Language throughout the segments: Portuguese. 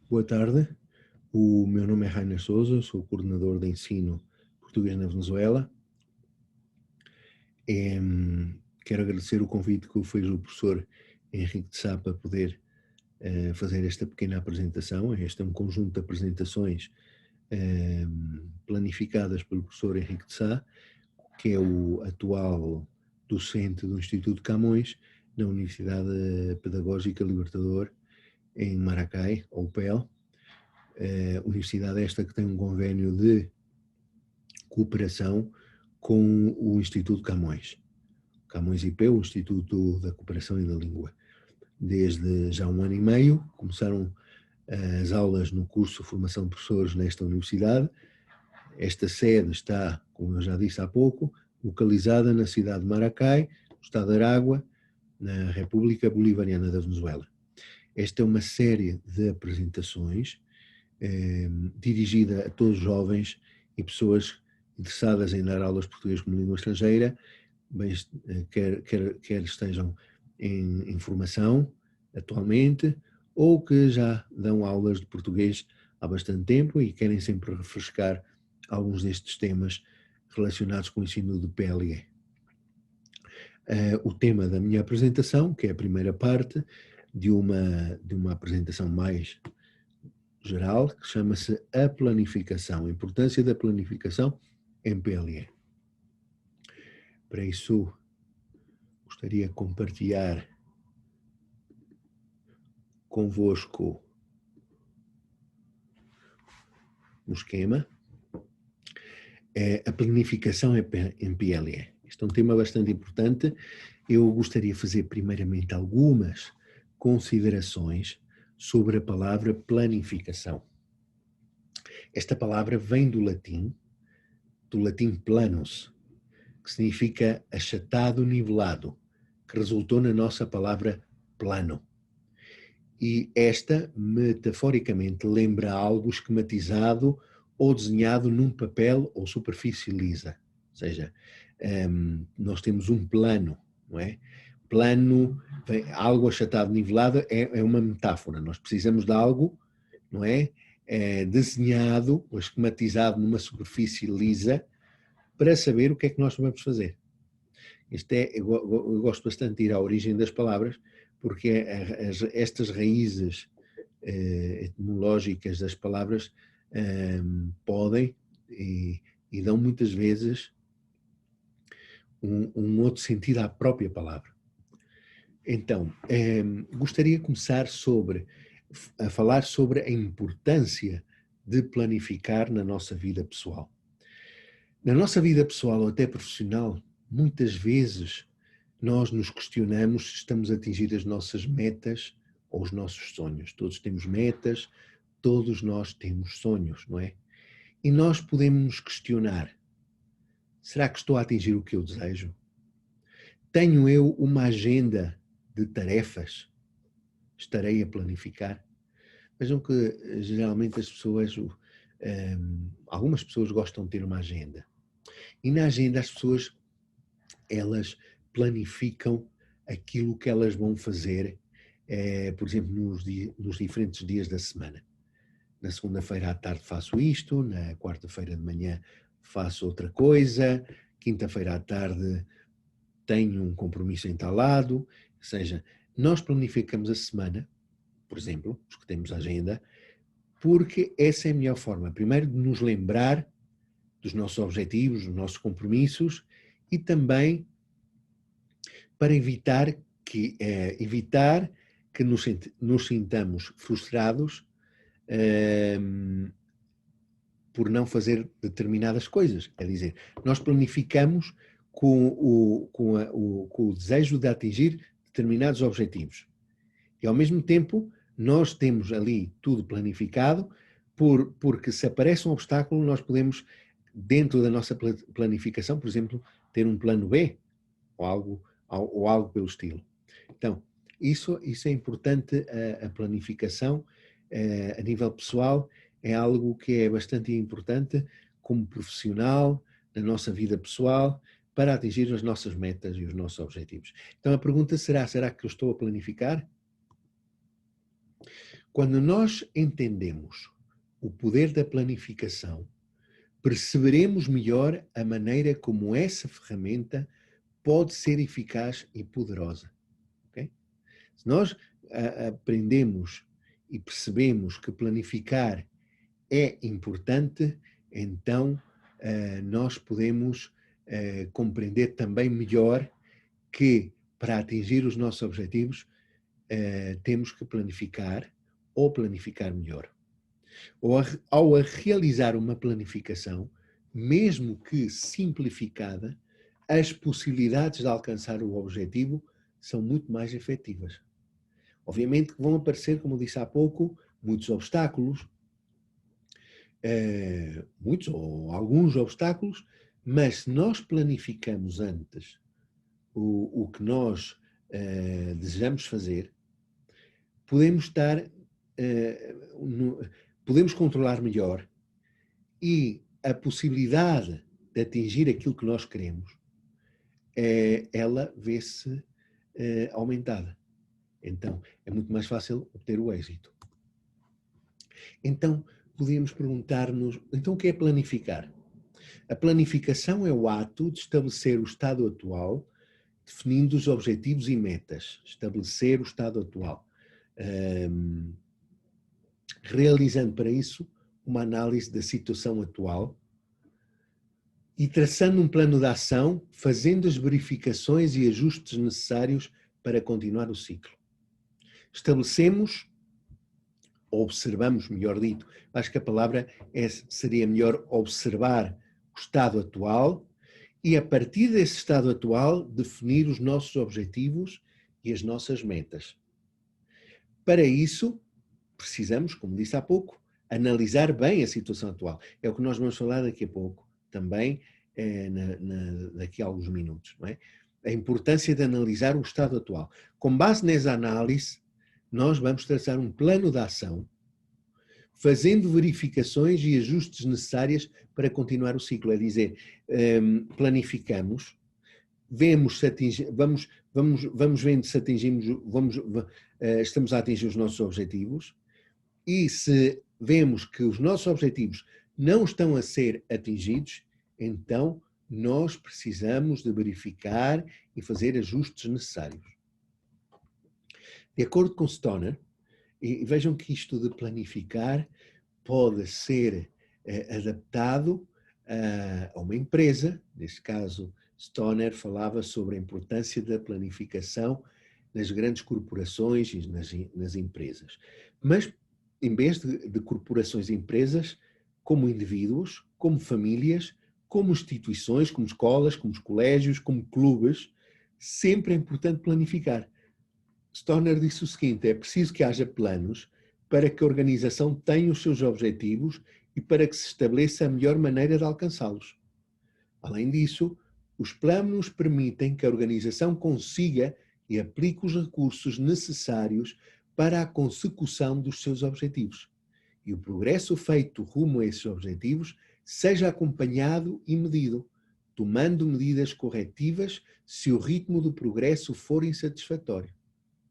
Boa tarde, o meu nome é Rainer Souza, sou coordenador de ensino português na Venezuela. Quero agradecer o convite que fez o professor Henrique de Sá para poder fazer esta pequena apresentação. Este é um conjunto de apresentações planificadas pelo professor Henrique de Sá, que é o atual docente do Instituto Camões, na Universidade Pedagógica Libertador, em Maracay, ou PEL. Universidade esta que tem um convênio de cooperação com o Instituto Camões. Camões IP, o Instituto da Cooperação e da Língua. Desde já 1 ano e meio, começaram as aulas no curso de formação de professores nesta universidade. Esta sede está, como eu já disse há pouco, localizada na cidade de Maracay, no estado de Aragua, na República Bolivariana da Venezuela. Esta é uma série de apresentações dirigida a todos os jovens e pessoas interessadas em dar aulas de português como língua estrangeira, quer estejam em formação atualmente ou que já dão aulas de português há bastante tempo e querem sempre refrescar alguns destes temas relacionados com o ensino de PLE. O tema da minha apresentação, que é a primeira parte de uma apresentação mais geral, que chama-se a planificação, a importância da planificação em PLE. Para isso, gostaria de compartilhar convosco um esquema. A planificação em PLE. Este é um tema bastante importante. Eu gostaria de fazer primeiramente algumas considerações sobre a palavra planificação. Esta palavra vem do latim planus, que significa achatado, nivelado, que resultou na nossa palavra plano. E esta, metaforicamente, lembra algo esquematizado ou desenhado num papel ou superfície lisa. Ou seja, nós temos um plano, não é? Plano, algo achatado, nivelado, é uma metáfora. Nós precisamos de algo, não é? Desenhado ou esquematizado numa superfície lisa para saber o que é que nós vamos fazer. Eu gosto bastante de ir à origem das palavras, porque estas raízes etimológicas das palavras podem e dão muitas vezes um outro sentido à própria palavra. Então, gostaria de começar a falar sobre a importância de planificar na nossa vida pessoal. Na nossa vida pessoal ou até profissional, muitas vezes nós nos questionamos se estamos a atingir as nossas metas ou os nossos sonhos. Todos temos metas, todos nós temos sonhos, não é? E nós podemos nos questionar: será que estou a atingir o que eu desejo? Tenho eu uma agenda de tarefas? Estarei a planificar? Vejam que geralmente as pessoas, algumas pessoas gostam de ter uma agenda. E na agenda as pessoas, elas planificam aquilo que elas vão fazer, por exemplo, nos diferentes dias da semana. Na segunda-feira à tarde faço isto, na quarta-feira de manhã faço outra coisa, quinta-feira à tarde tenho um compromisso entalado. Ou seja, nós planificamos a semana, por exemplo, os que temos agenda, porque essa é a melhor forma, primeiro, de nos lembrar dos nossos objetivos, dos nossos compromissos e também para evitar que nos sintamos frustrados por não fazer determinadas coisas. Quer dizer, nós planificamos com o desejo de atingir determinados objetivos. E, ao mesmo tempo, nós temos ali tudo planificado, porque se aparece um obstáculo, nós podemos, dentro da nossa planificação, por exemplo, ter um plano B ou algo pelo estilo. Então, isso é importante, a planificação a nível pessoal é algo que é bastante importante como profissional, na nossa vida pessoal, para atingir as nossas metas e os nossos objetivos. Então a pergunta será que eu estou a planificar? Quando nós entendemos o poder da planificação, perceberemos melhor a maneira como essa ferramenta pode ser eficaz e poderosa. Okay? Se nós aprendemos e percebemos que planificar é importante, então nós podemos compreender também melhor que para atingir os nossos objetivos temos que planificar ou planificar melhor. Ao realizar uma planificação, mesmo que simplificada, as possibilidades de alcançar o objetivo são muito mais efetivas. Obviamente que vão aparecer, como disse há pouco, muitos obstáculos, muitos ou alguns obstáculos, mas se nós planificamos antes o que nós desejamos fazer, podemos podemos controlar melhor e a possibilidade de atingir aquilo que nós queremos, ela vê-se aumentada. Então, é muito mais fácil obter o êxito. Então, podemos perguntar-nos, então o que é planificar? A planificação é o ato de estabelecer o estado atual, definindo os objetivos e metas. Estabelecer o estado atual. Realizando para isso uma análise da situação atual e traçando um plano de ação, fazendo as verificações e ajustes necessários para continuar o ciclo. Estabelecemos, ou observamos, melhor dito, acho que a palavra seria melhor observar o estado atual e, a partir desse estado atual, definir os nossos objetivos e as nossas metas. Para isso, precisamos, como disse há pouco, analisar bem a situação atual. É o que nós vamos falar daqui a pouco, também daqui a alguns minutos. Não é? A importância de analisar o estado atual. Com base nessa análise, nós vamos traçar um plano de ação, fazendo verificações e ajustes necessários para continuar o ciclo. É dizer, planificamos, vemos se vamos vendo se atingimos, estamos a atingir os nossos objetivos, e se vemos que os nossos objetivos não estão a ser atingidos, então nós precisamos de verificar e fazer ajustes necessários. De acordo com Stoner, e vejam que isto de planificar pode ser adaptado a uma empresa. Neste caso, Stoner falava sobre a importância da planificação nas grandes corporações e nas empresas. Mas, em vez de corporações e empresas, como indivíduos, como famílias, como instituições, como escolas, como colégios, como clubes, sempre é importante planificar. Stoner disse o seguinte: é preciso que haja planos para que a organização tenha os seus objetivos e para que se estabeleça a melhor maneira de alcançá-los. Além disso, os planos permitem que a organização consiga e aplique os recursos necessários para a consecução dos seus objetivos. E o progresso feito rumo a esses objetivos seja acompanhado e medido, tomando medidas corretivas se o ritmo do progresso for insatisfatório.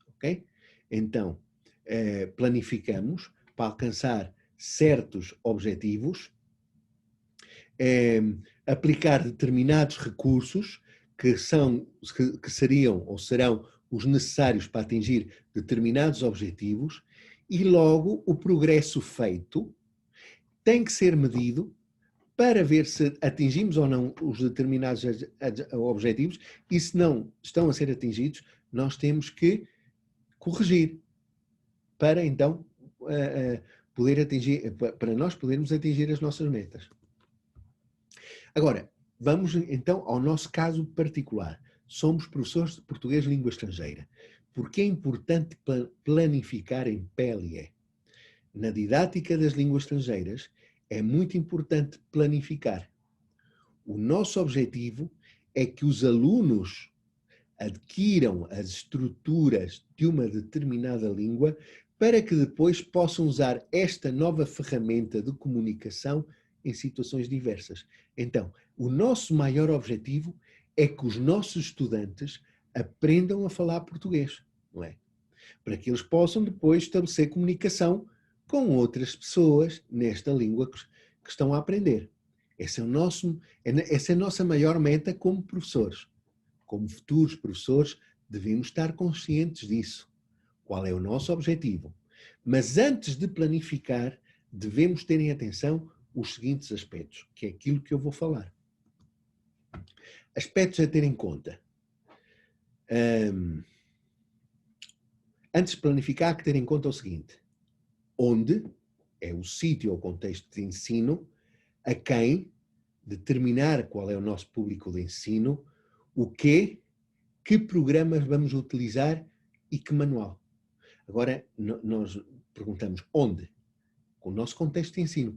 Ok? Então, planificamos para alcançar certos objetivos, aplicar determinados recursos que seriam ou serão os necessários para atingir determinados objetivos, e logo o progresso feito tem que ser medido para ver se atingimos ou não os determinados objetivos, e se não estão a ser atingidos, nós temos que corrigir para então para nós podermos atingir as nossas metas. Agora, vamos então ao nosso caso particular. Somos professores de português de língua estrangeira. Por que é importante planificar em PLE? Na didática das línguas estrangeiras, é muito importante planificar. O nosso objetivo é que os alunos adquiram as estruturas de uma determinada língua para que depois possam usar esta nova ferramenta de comunicação em situações diversas. Então, o nosso maior objetivo é que os nossos estudantes aprendam a falar português, não é? para que eles possam depois estabelecer comunicação com outras pessoas nesta língua que estão a aprender. Essa é a nossa maior meta como professores. Como futuros professores, devemos estar conscientes disso. Qual é o nosso objetivo? Mas antes de planificar, devemos ter em atenção os seguintes aspectos, que é aquilo que eu vou falar. Aspectos a ter em conta. Antes de planificar, há que ter em conta o seguinte: onde é o sítio ou contexto de ensino, a quem, determinar qual é o nosso público de ensino, o quê, que programas vamos utilizar e que manual. Agora, nós perguntamos onde? Com o nosso contexto de ensino,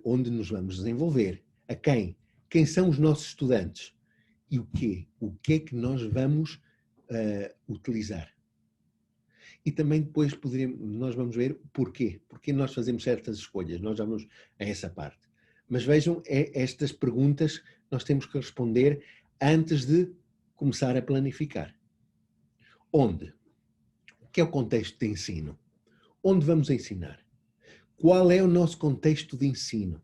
onde nos vamos desenvolver, a quem? Quem são os nossos estudantes? E o quê? O que é que nós vamos utilizar? E também depois nós vamos ver porquê. Porquê nós fazemos certas escolhas. Nós já vamos a essa parte. Mas vejam, estas perguntas nós temos que responder antes de começar a planificar. Onde? O que é o contexto de ensino? Onde vamos ensinar? Qual é o nosso contexto de ensino?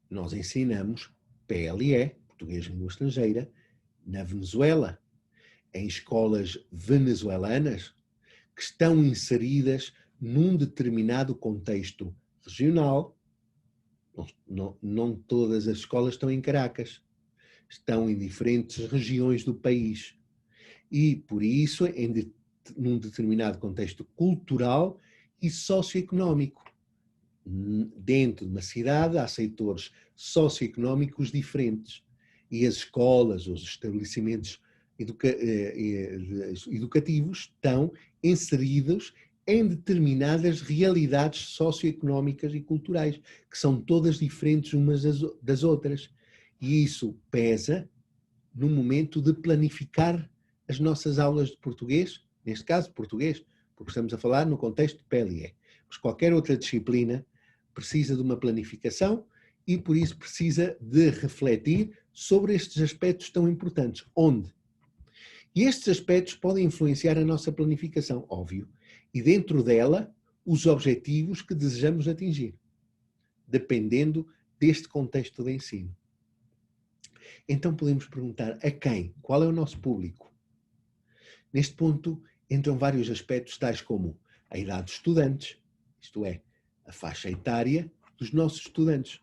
Nós ensinamos PLE, Português Língua Estrangeira, na Venezuela, em escolas venezuelanas que estão inseridas num determinado contexto regional. Não todas as escolas estão em Caracas, estão em diferentes regiões do país. E, por isso, num determinado contexto cultural e socioeconómico. Dentro de uma cidade há setores socioeconómicos diferentes e as escolas, os estabelecimentos educativos estão inseridos em determinadas realidades socioeconómicas e culturais, que são todas diferentes umas das outras. E isso pesa no momento de planificar as nossas aulas de português, neste caso português, porque estamos a falar no contexto de PLE. Mas qualquer outra disciplina precisa de uma planificação e, por isso, precisa de refletir sobre estes aspectos tão importantes. Onde? E estes aspectos podem influenciar a nossa planificação, óbvio, e dentro dela, os objetivos que desejamos atingir, dependendo deste contexto de ensino. Então podemos perguntar a quem? Qual é o nosso público? Neste ponto entram vários aspectos tais como a idade dos estudantes, isto é, a faixa etária dos nossos estudantes.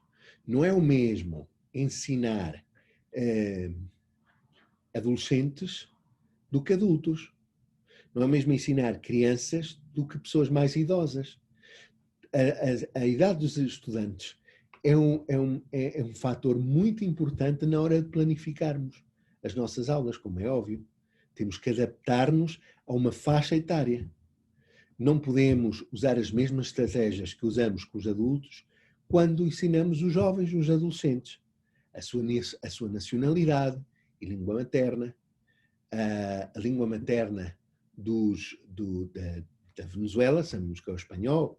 Não é o mesmo ensinar adolescentes do que adultos. Não é o mesmo ensinar crianças do que pessoas mais idosas. A idade dos estudantes é um fator muito importante na hora de planificarmos as nossas aulas, como é óbvio. Temos que adaptar-nos a uma faixa etária. Não podemos usar as mesmas estratégias que usamos com os adultos quando ensinamos os jovens, os adolescentes, a sua nacionalidade e língua materna, a língua materna da Venezuela, sabemos que é o espanhol.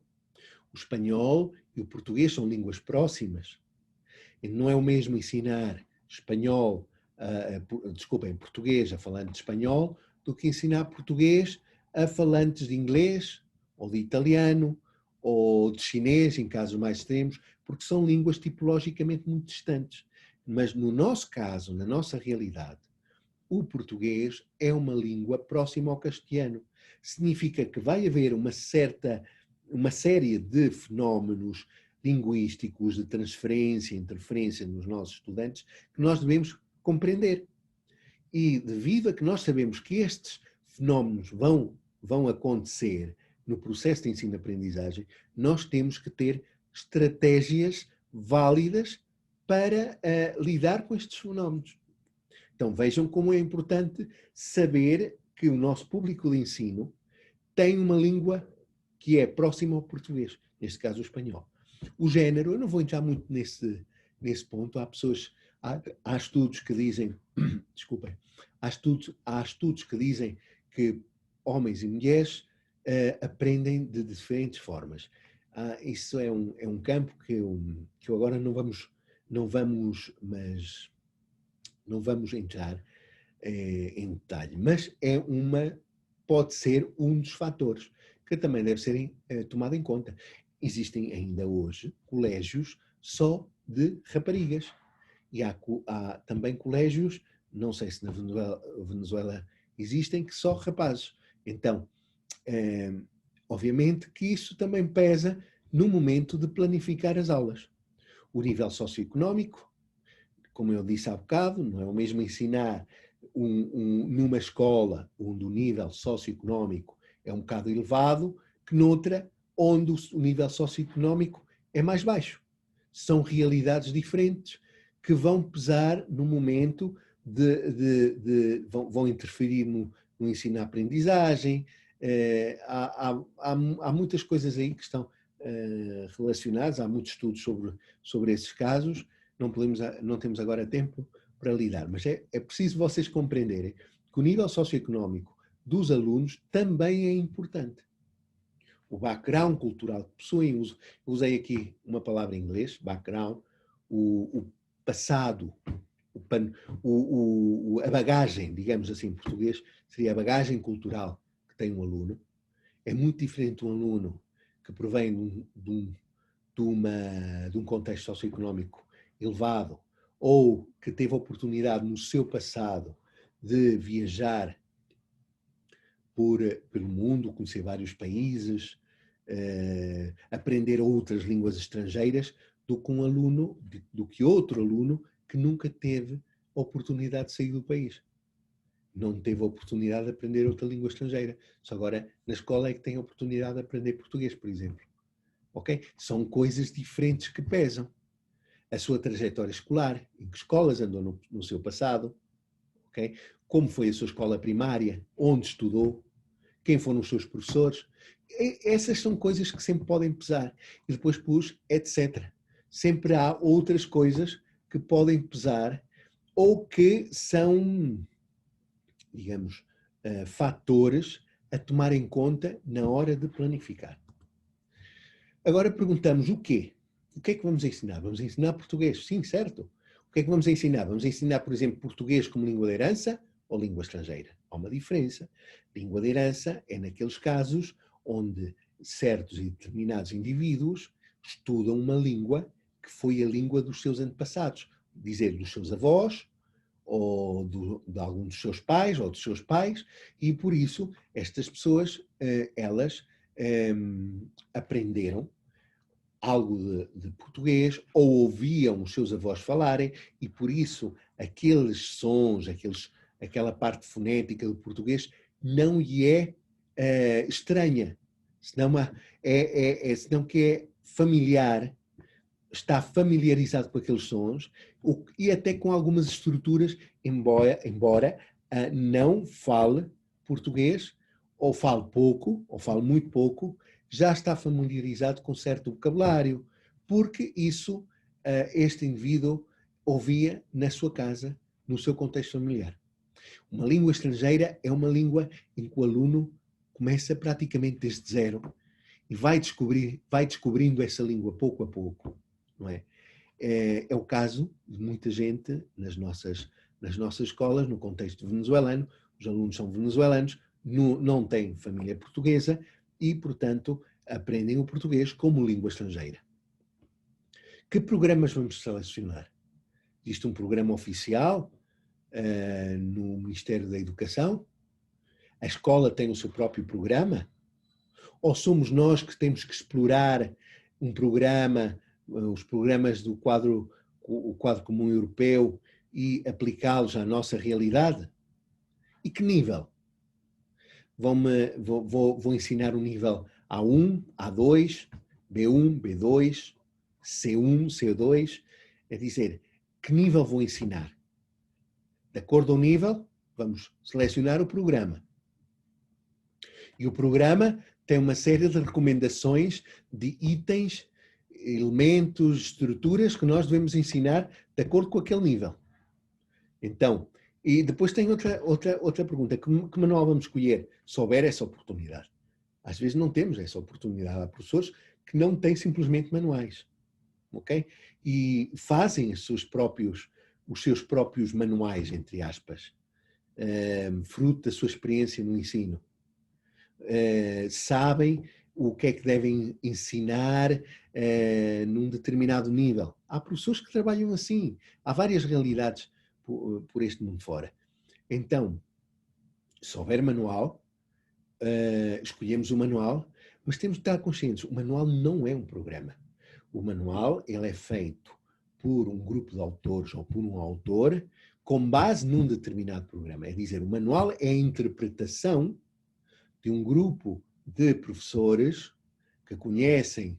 O espanhol e o português são línguas próximas. E não é o mesmo ensinar espanhol, português a falantes de espanhol, do que ensinar português a falantes de inglês, ou de italiano, ou de chinês, em casos mais extremos, porque são línguas tipologicamente muito distantes. Mas no nosso caso, na nossa realidade, o português é uma língua próxima ao castelhano. Significa que vai haver uma série de fenómenos linguísticos, de transferência, interferência nos nossos estudantes, que nós devemos compreender. E devido a que nós sabemos que estes fenómenos vão acontecer no processo de ensino-aprendizagem, nós temos que ter estratégias válidas para lidar com estes fenómenos. Então vejam como é importante saber que o nosso público de ensino tem uma língua que é próxima ao português, neste caso o espanhol. O género, eu não vou entrar muito nesse ponto, há estudos que dizem, desculpem, há estudos que dizem que homens e mulheres aprendem de diferentes formas. Isso é um campo que eu agora não vamos entrar em detalhe, mas pode ser um dos fatores que também deve ser tomado em conta. Existem ainda hoje colégios só de raparigas. E há também colégios, não sei se na Venezuela existem, que só rapazes. Então, obviamente que isso também pesa no momento de planificar as aulas. O nível socioeconómico, como eu disse há bocado, não é o mesmo ensinar numa escola onde o nível socioeconómico é um bocado elevado que noutra onde o nível socioeconómico é mais baixo. São realidades diferentes que vão pesar no momento vão interferir no ensino-aprendizagem. Há muitas coisas aí que estão relacionadas, há muitos estudos sobre esses casos, não temos agora tempo para lidar, mas é preciso vocês compreenderem que o nível socioeconómico dos alunos também é importante. O background cultural que possuem, usei aqui uma palavra em inglês, background, o passado, a bagagem, digamos assim em português, seria a bagagem cultural que tem um aluno. É muito diferente de um aluno que provém de um contexto socioeconómico elevado ou que teve a oportunidade no seu passado de viajar pelo mundo, conhecer vários países, aprender outras línguas estrangeiras, do que outro aluno que nunca teve a oportunidade de sair do país. Não teve a oportunidade de aprender outra língua estrangeira. Só agora, na escola é que tem a oportunidade de aprender português, por exemplo. Ok? São coisas diferentes que pesam. A sua trajetória escolar, em que escolas andou no seu passado, ok? Como foi a sua escola primária, onde estudou, quem foram os seus professores. Essas são coisas que sempre podem pesar. E depois pus etc. Sempre há outras coisas que podem pesar ou que são, digamos, fatores a tomar em conta na hora de planificar. Agora perguntamos o quê? O que é que vamos ensinar? Vamos ensinar português? Sim, certo. O que é que vamos ensinar? Vamos ensinar, por exemplo, português como língua de herança ou língua estrangeira? Há uma diferença. Língua de herança é naqueles casos onde certos e determinados indivíduos estudam uma língua que foi a língua dos seus antepassados, dizer, dos seus avós, ou de algum dos seus pais, ou dos seus pais, e por isso estas pessoas, elas aprenderam algo de português ou ouviam os seus avós falarem e por isso aqueles sons, aquela parte fonética do português não lhe é estranha, senão senão que é familiar, está familiarizado com aqueles sons e até com algumas estruturas, embora não fale português, ou fale pouco, ou fale muito pouco, já está familiarizado com certo vocabulário, porque isso este indivíduo ouvia na sua casa, no seu contexto familiar. Uma língua estrangeira é uma língua em que o aluno começa praticamente desde zero e vai descobrindo essa língua pouco a pouco, não é? É o caso de muita gente nas nossas escolas, no contexto venezuelano, os alunos são venezuelanos, não têm família portuguesa e, portanto, aprendem o português como língua estrangeira. Que programas vamos selecionar? Existe um programa oficial no Ministério da Educação? A escola tem o seu próprio programa? Ou somos nós que temos que explorar um programa, os programas do o quadro comum europeu e aplicá-los à nossa realidade? E que nível? Vou ensinar o nível A1, A2, B1, B2, C1, C2, é dizer, que nível vou ensinar? De acordo ao nível, vamos selecionar o programa. E o programa tem uma série de recomendações de itens, elementos, estruturas que nós devemos ensinar de acordo com aquele nível. Então, e depois tem outra pergunta, que manual vamos escolher? Se houver essa oportunidade. Às vezes não temos essa oportunidade. Há professores que não têm simplesmente manuais, ok? E fazem os seus próprios manuais, entre aspas, fruto da sua experiência no ensino. sabem o que é que devem ensinar num determinado nível. Há professores que trabalham assim. Há várias realidades por este mundo fora. Então, se houver manual, escolhemos o manual, mas temos de estar conscientes, o manual não é um programa. O manual ele é feito por um grupo de autores ou por um autor com base num determinado programa. É dizer, o manual é a interpretação de um grupo de professores que conhecem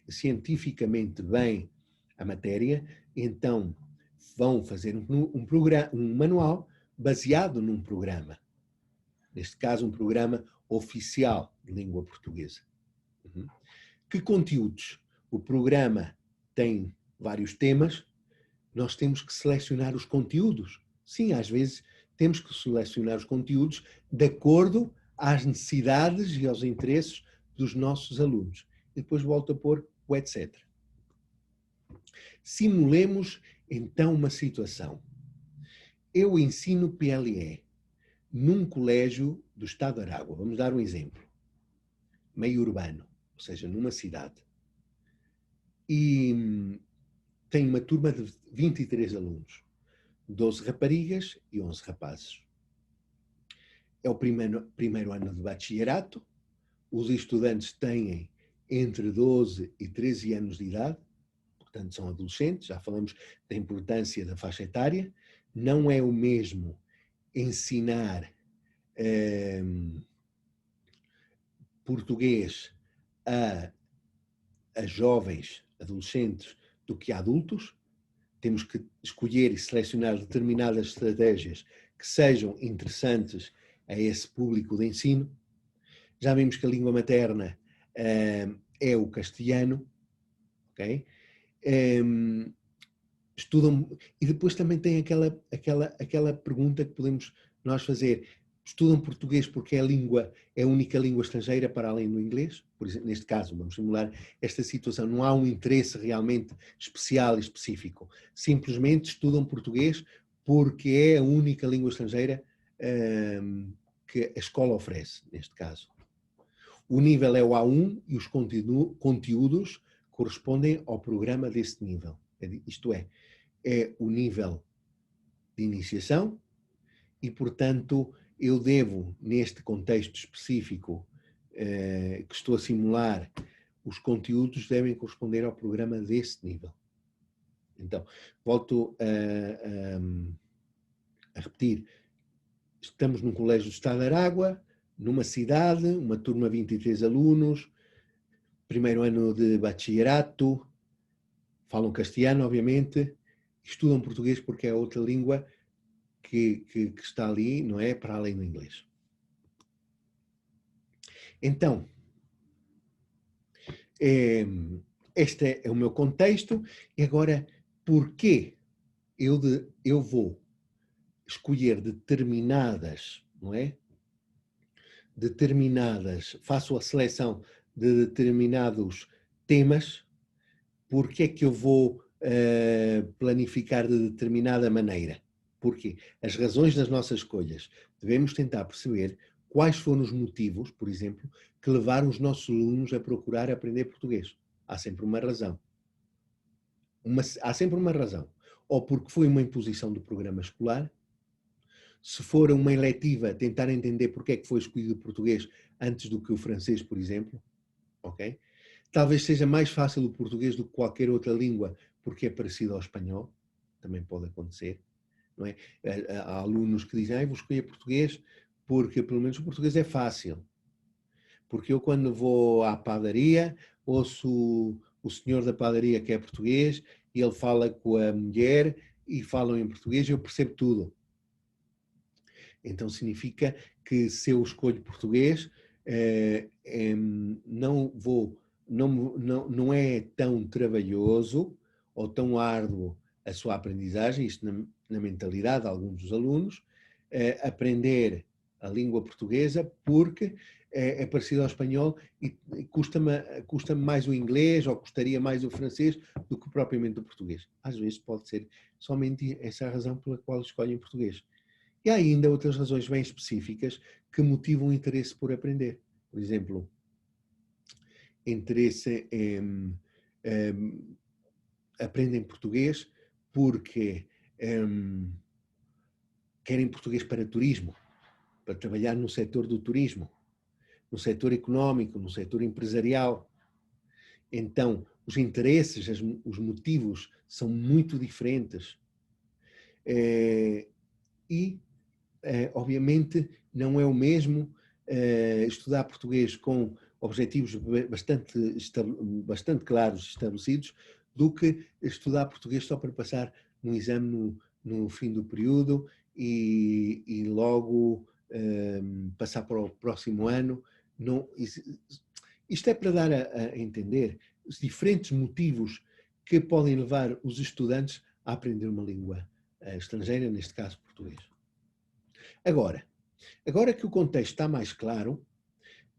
cientificamente bem a matéria, então vão fazer um manual baseado num programa. Neste caso, um programa oficial de língua portuguesa. Que conteúdos? O programa tem vários temas, nós temos que selecionar os conteúdos. Sim, às vezes temos que selecionar os conteúdos de acordo às necessidades e aos interesses dos nossos alunos. E depois volto a pôr o etc. Simulemos então uma situação. Eu ensino PLE num colégio do estado de Aragua. Vamos dar um exemplo. Meio urbano, ou seja, numa cidade. E tem uma turma de 23 alunos. 12 raparigas e 11 rapazes. É o primeiro ano de bachillerato. Os estudantes têm entre 12 e 13 anos de idade, portanto são adolescentes, já falamos da importância da faixa etária. Não é o mesmo ensinar português a jovens, adolescentes, do que a adultos. Temos que escolher e selecionar determinadas estratégias que sejam interessantes a esse público de ensino. Já vimos que a língua materna é o castelhano, ok? Estudam, e depois também tem aquela pergunta que podemos nós fazer. Estudam português porque é a única língua estrangeira para além do inglês? Por exemplo, neste caso, vamos simular esta situação. Não há um interesse realmente especial e específico. Simplesmente estudam português porque é a única língua estrangeira que a escola oferece, neste caso. O nível é o A1 e os conteúdos correspondem ao programa desse nível. Isto é o nível de iniciação e, portanto, eu devo, neste contexto específico que estou a simular, os conteúdos devem corresponder ao programa desse nível. Então, volto a repetir. Estamos num colégio do estado de Aragua, numa cidade, uma turma de 23 alunos, primeiro ano de bachillerato, falam castelhano, obviamente, estudam português porque é outra língua que está ali, não é? Para além do inglês. Então, este é o meu contexto. E agora, porquê eu vou escolher determinadas, não é? Faço a seleção de determinados temas, porque é que eu vou planificar de determinada maneira? Porquê? As razões das nossas escolhas. Devemos tentar perceber quais foram os motivos, por exemplo, que levaram os nossos alunos a procurar aprender português. Há sempre uma razão. Há sempre uma razão. Ou porque foi uma imposição do programa escolar. Se for uma eletiva, tentar entender porque é que foi escolhido o português antes do que o francês, por exemplo. Ok? Talvez seja mais fácil o português do que qualquer outra língua, porque é parecido ao espanhol. Também pode acontecer. Não é? Há alunos que dizem, vou escolher português porque pelo menos o português é fácil. Porque eu quando vou à padaria, ouço o senhor da padaria que é português e ele fala com a mulher e falam em português e eu percebo tudo. Então significa que se eu escolho português, não é tão trabalhoso ou tão árduo a sua aprendizagem, isto na mentalidade de alguns dos alunos, aprender a língua portuguesa porque é parecido ao espanhol e custa-me mais o inglês ou custaria mais o francês do que propriamente o português. Às vezes pode ser somente essa a razão pela qual escolhem português. E há ainda outras razões bem específicas que motivam o interesse por aprender. Por exemplo, interesse em aprendem português porque querem português para turismo, para trabalhar no setor do turismo, no setor económico, no setor empresarial. Então, os interesses, os motivos são muito diferentes. Obviamente, não é o mesmo estudar português com objetivos bastante claros estabelecidos do que estudar português só para passar um exame no fim do período e logo passar para o próximo ano. Não, isto é para dar a entender os diferentes motivos que podem levar os estudantes a aprender uma língua estrangeira, neste caso português. Agora que o contexto está mais claro,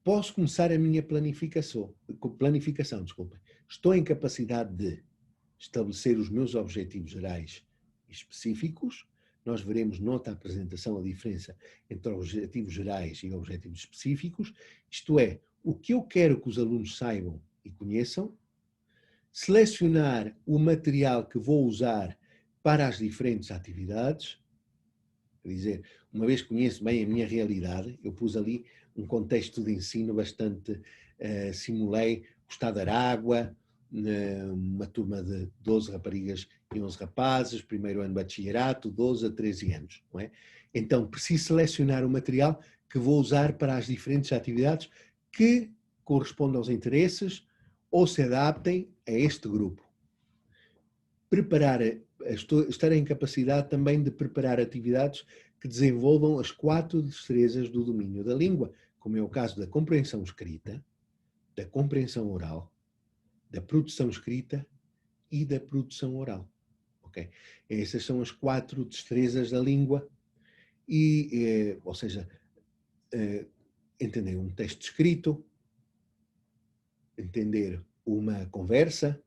posso começar a minha planificação. Estou em capacidade de estabelecer os meus objetivos gerais e específicos. Nós veremos noutra apresentação a diferença entre objetivos gerais e objetivos específicos. Isto é, o que eu quero que os alunos saibam e conheçam, selecionar o material que vou usar para as diferentes atividades. Quer dizer, uma vez que conheço bem a minha realidade, eu pus ali um contexto de ensino bastante, simulei o Estado da Aragua, uma turma de 12 raparigas e 11 rapazes, primeiro ano de bachillerato, 12 a 13 anos. Não é? Então, preciso selecionar o material que vou usar para as diferentes atividades que correspondam aos interesses ou se adaptem a este grupo. Estar em capacidade também de preparar atividades que desenvolvam as 4 destrezas do domínio da língua, como é o caso da compreensão escrita, da compreensão oral, da produção escrita e da produção oral. Okay? Essas são as 4 destrezas da língua, ou seja, entender um texto escrito, entender uma conversa,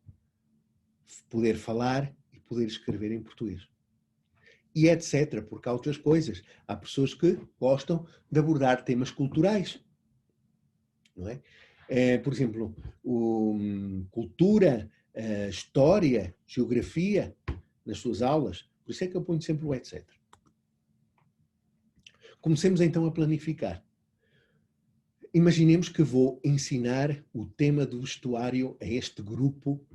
poder falar e poder escrever em português. E etc., porque há outras coisas. Há pessoas que gostam de abordar temas culturais. Não é? Por exemplo, cultura, história, geografia, nas suas aulas. Por isso é que eu ponho sempre o etc. Comecemos então a planificar. Imaginemos que vou ensinar o tema do vestuário a este grupo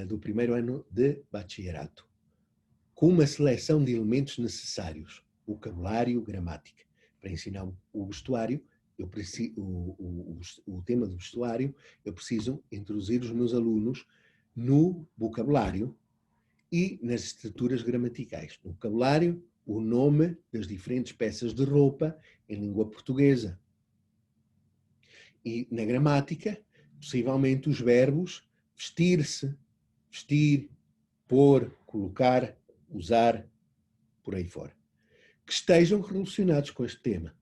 do primeiro ano de bachillerato, com uma seleção de elementos necessários, vocabulário, gramática. Para ensinar o vestuário, o tema do vestuário, eu preciso introduzir os meus alunos no vocabulário e nas estruturas gramaticais. No vocabulário, o nome das diferentes peças de roupa em língua portuguesa. E na gramática, possivelmente os verbos vestir-se, vestir, pôr, colocar, usar, por aí fora, que estejam relacionados com este tema.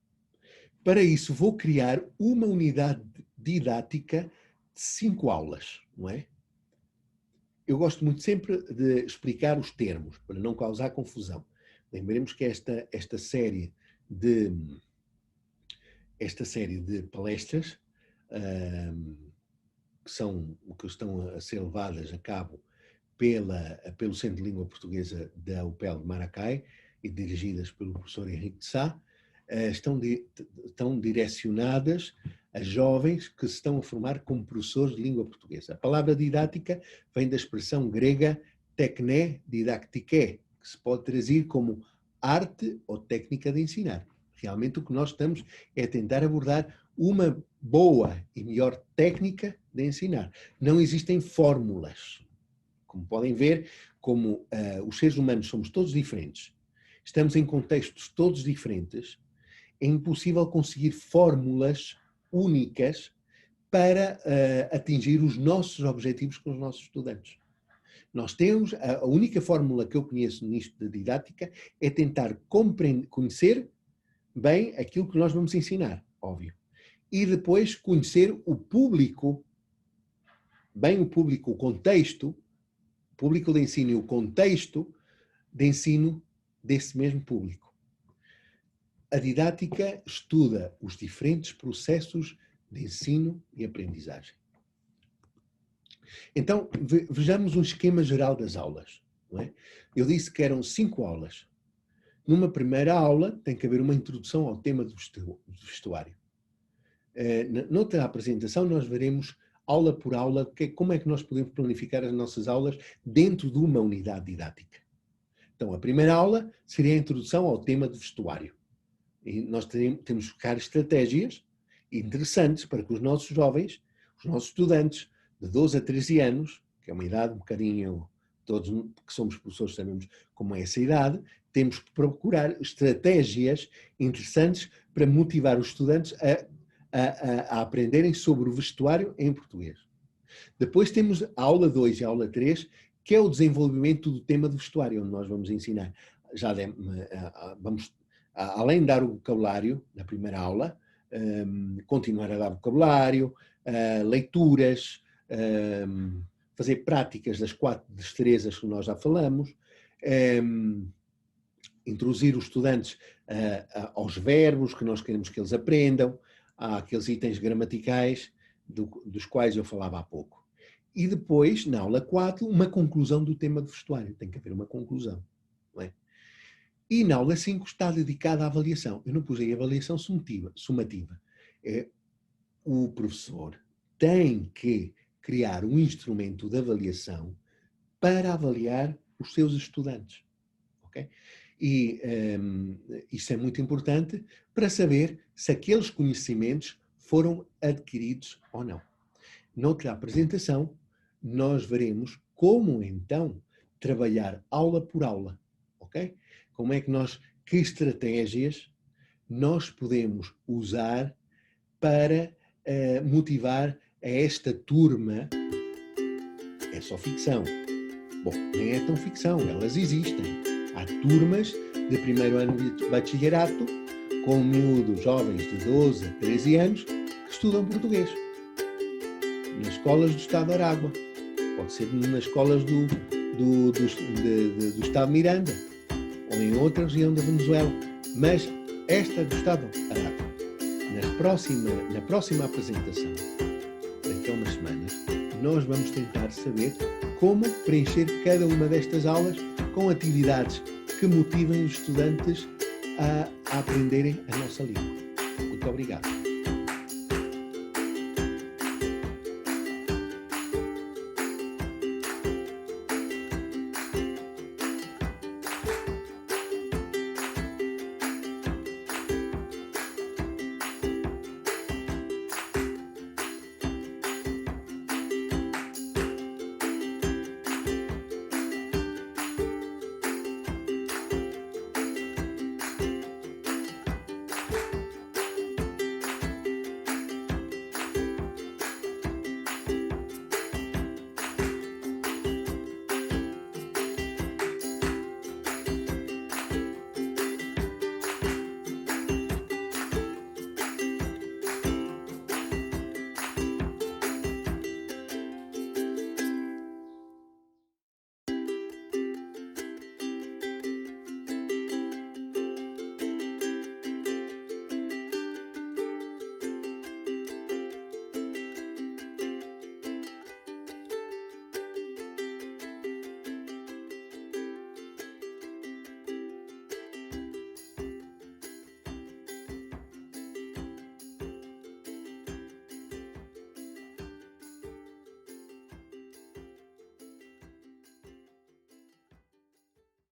Para isso, vou criar uma unidade didática de 5 aulas, não é? Eu gosto muito sempre de explicar os termos, para não causar confusão. Lembremos que esta série de palestras que estão a ser levadas a cabo pelo Centro de Língua Portuguesa da UPEL de Maracai e dirigidas pelo professor Henrique de Sá, estão direcionadas a jovens que se estão a formar como professores de língua portuguesa. A palavra didática vem da expressão grega tekné didaktike, que se pode traduzir como arte ou técnica de ensinar. Realmente o que nós estamos é tentar abordar uma boa e melhor técnica de ensinar. Não existem fórmulas. Como podem ver, como os seres humanos somos todos diferentes, estamos em contextos todos diferentes, é impossível conseguir fórmulas únicas para atingir os nossos objetivos com os nossos estudantes. Nós temos, a única fórmula que eu conheço nisto da didática é tentar conhecer bem aquilo que nós vamos ensinar, óbvio. E depois conhecer o público, bem o público, o contexto, o público de ensino e o contexto de ensino desse mesmo público. A didática estuda os diferentes processos de ensino e aprendizagem. Então, vejamos um esquema geral das aulas. Não é? Eu disse que eram 5 aulas. Numa primeira aula, tem que haver uma introdução ao tema do vestuário. Noutra apresentação, nós veremos, aula por aula, como é que nós podemos planificar as nossas aulas dentro de uma unidade didática. Então, a primeira aula seria a introdução ao tema do vestuário. E nós temos que buscar estratégias interessantes para que os nossos jovens, os nossos estudantes, de 12 a 13 anos, que é uma idade um bocadinho, todos que somos professores sabemos como é essa idade, temos que procurar estratégias interessantes para motivar os estudantes a aprenderem sobre o vestuário em português. Depois temos a aula 2 e a aula 3, que é o desenvolvimento do tema do vestuário, onde nós vamos ensinar, além de dar o vocabulário na primeira aula, continuar a dar vocabulário, leituras, fazer práticas das 4 destrezas que nós já falamos, introduzir os estudantes aos verbos que nós queremos que eles aprendam, àqueles itens gramaticais dos quais eu falava há pouco. E depois, na aula 4, uma conclusão do tema do vestuário. Tem que haver uma conclusão. Não é? E na aula 5 está dedicada à avaliação. Eu não pus aí avaliação sumativa. O professor tem que criar um instrumento de avaliação para avaliar os seus estudantes. Okay? E isso é muito importante para saber se aqueles conhecimentos foram adquiridos ou não. Noutra apresentação, nós veremos como, então, trabalhar aula por aula. Okay? Como é que estratégias nós podemos usar para motivar a esta turma. É só ficção. Bom, nem é tão ficção, elas existem. Há turmas de primeiro ano de bachillerato com miúdos jovens de 12 a 13 anos que estudam português. Nas escolas do Estado de Aragua. Pode ser nas escolas do Estado de Miranda ou em outra região da Venezuela. Mas esta do Estado de Aragua. Na próxima apresentação, daqui a umas semanas, nós vamos tentar saber como preencher cada uma destas aulas com atividades que motivem os estudantes a aprenderem a nossa língua. Muito obrigado.